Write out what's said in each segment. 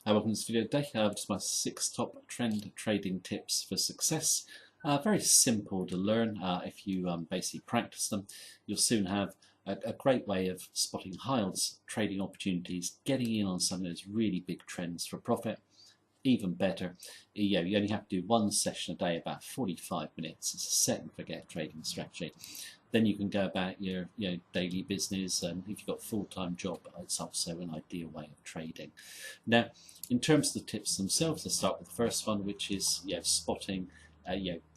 Welcome to this video today. Just my 6 top trend trading tips for success. Very simple to learn. If you basically practice them, you'll soon have a great way of spotting high odds trading opportunities, getting in on some of those really big trends for profit. Even better, you only have to do one session a day, about 45 minutes. It's a set and forget trading strategy. Then you can go about your daily business, and if you've got a full-time job, it's also an ideal way of trading. Now, in terms of the tips themselves, let's start with the first one, which is spotting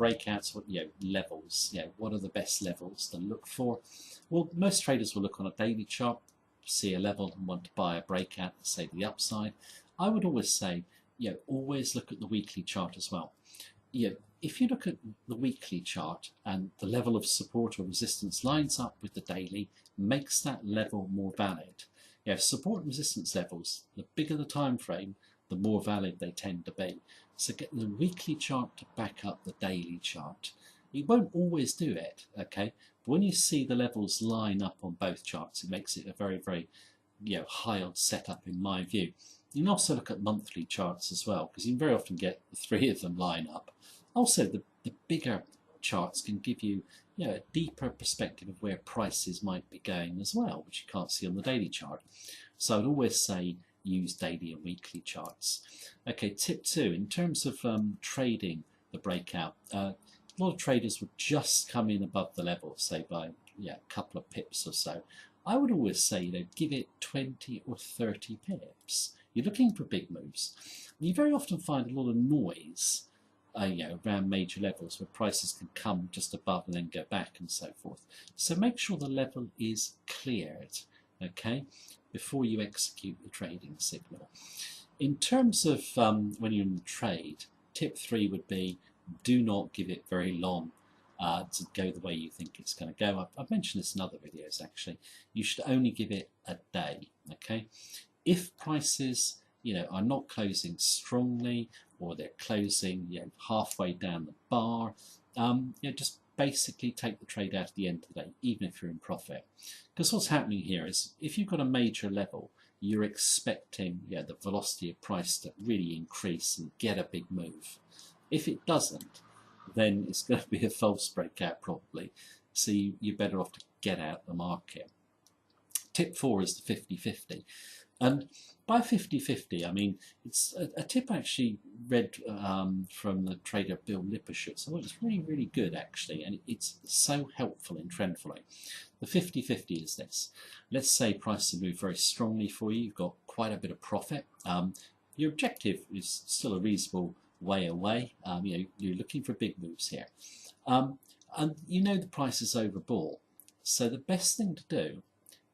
breakouts, levels. What are the best levels to look for? Well, most traders will look on a daily chart, see a level and want to buy a breakout, say the upside. I would always say, always look at the weekly chart as well. If you look at the weekly chart and the level of support or resistance lines up with the daily, makes that level more valid. Support and resistance levels, the bigger the time frame, the more valid they tend to be. So get the weekly chart to back up the daily chart. It won't always do it, okay? But when you see the levels line up on both charts, it makes it a very, very high odds setup in my view. You can also look at monthly charts as well, because you can very often get the three of them line up. Also, the bigger charts can give you a deeper perspective of where prices might be going as well, which you can't see on the daily chart. So I'd always say use daily and weekly charts. Okay, tip 2, in terms of trading the breakout, a lot of traders would just come in above the level, say by a couple of pips or so. I would always say, give it 20 or 30 pips. You're looking for big moves. You very often find a lot of noise around major levels where prices can come just above and then go back and so forth. So make sure the level is cleared, okay, before you execute the trading signal. In terms of when you're in the trade, tip 3 would be do not give it very long to go the way you think it's going to go. I've mentioned this in other videos actually. You should only give it a day, okay? If prices are not closing strongly, or they're closing halfway down the bar, just basically take the trade out at the end of the day, even if you're in profit. Because what's happening here is if you've got a major level, you're expecting the velocity of price to really increase and get a big move. If it doesn't, then it's going to be a false breakout probably. So you're better off to get out the market. Tip 4 is the 50-50. And by 50-50, I mean, it's a tip I actually read from the trader Bill Lippershutz. So it's really, really good, actually, and it's so helpful in trend following. The 50-50 is this. Let's say prices move very strongly for you. You've got quite a bit of profit. Your objective is still a reasonable way away. You're looking for big moves here. And the price is overbought. So the best thing to do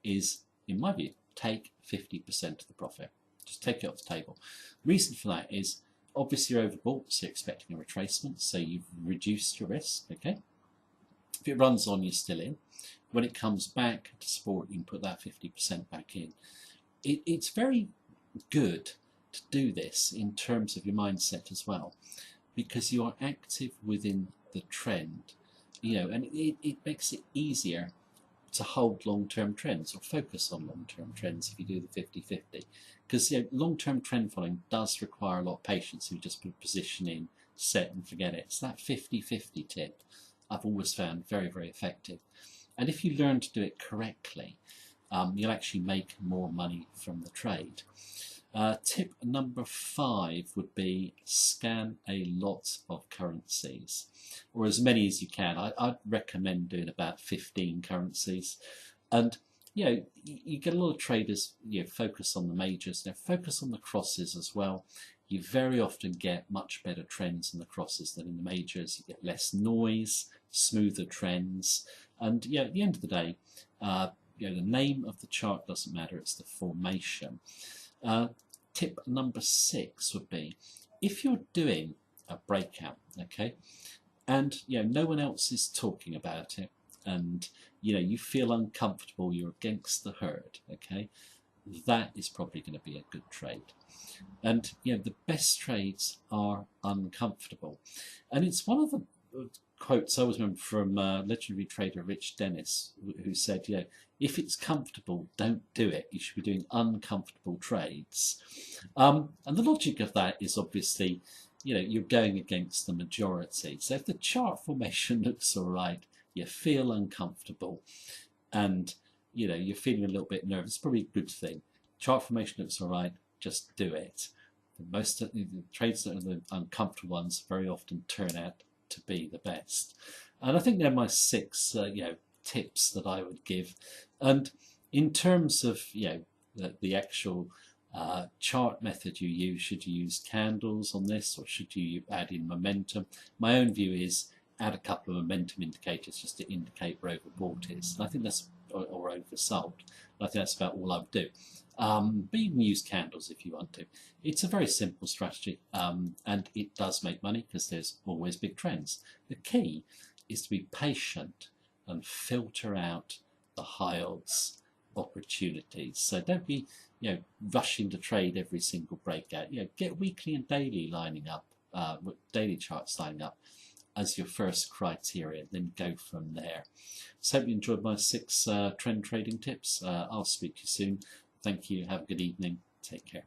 is, in my view, take 50% of the profit. Just take it off the table. Reason for that is obviously you're overbought, so you're expecting a retracement, so you've reduced your risk, okay? If it runs on, you're still in. When it comes back to support, you can put that 50% back in. It's very good to do this in terms of your mindset as well, because you are active within the trend, and it makes it easier to hold long-term trends or focus on long-term trends if you do the 50-50. Because long-term trend following does require a lot of patience. You just put a position in, set and forget it. So that 50-50 tip I've always found very, very effective. And if you learn to do it correctly, you'll actually make more money from the trade. Tip number 5 would be scan a lot of currencies, or as many as you can. I'd recommend doing about 15 currencies. And you get a lot of traders focus on the majors, focus on the crosses as well. You very often get much better trends in the crosses than in the majors. You get less noise, smoother trends, and at the end of the day, the name of the chart doesn't matter, it's the formation. Tip number 6 would be, if you're doing a breakout, okay, and no one else is talking about it, and you feel uncomfortable, you're against the herd, okay, that is probably going to be a good trade. And the best trades are uncomfortable, and it's one of the quotes I always remember from legendary trader Rich Dennis, who said, if it's comfortable, don't do it. You should be doing uncomfortable trades. And the logic of that is obviously, you're going against the majority. So if the chart formation looks all right, you feel uncomfortable, and you're feeling a little bit nervous, it's probably a good thing. Chart formation looks all right, just do it. Most of the trades that are the uncomfortable ones very often turn out to be the best. And I think they're my 6 tips that I would give. And in terms of the actual chart method you use, should you use candles on this, or should you add in momentum? My own view is add a couple of momentum indicators just to indicate where overbought is. And I think that's, or oversold. I think that's about all I would do. But you can use candles if you want to. It's a very simple strategy, and it does make money because there's always big trends. The key is to be patient and filter out the high odds opportunities. So don't be rushing to trade every single breakout. Get weekly and daily lining up, daily charts lining up as your first criteria, then go from there. So hope you enjoyed my 6 trend trading tips. I'll speak to you soon. Thank you. Have a good evening. Take care.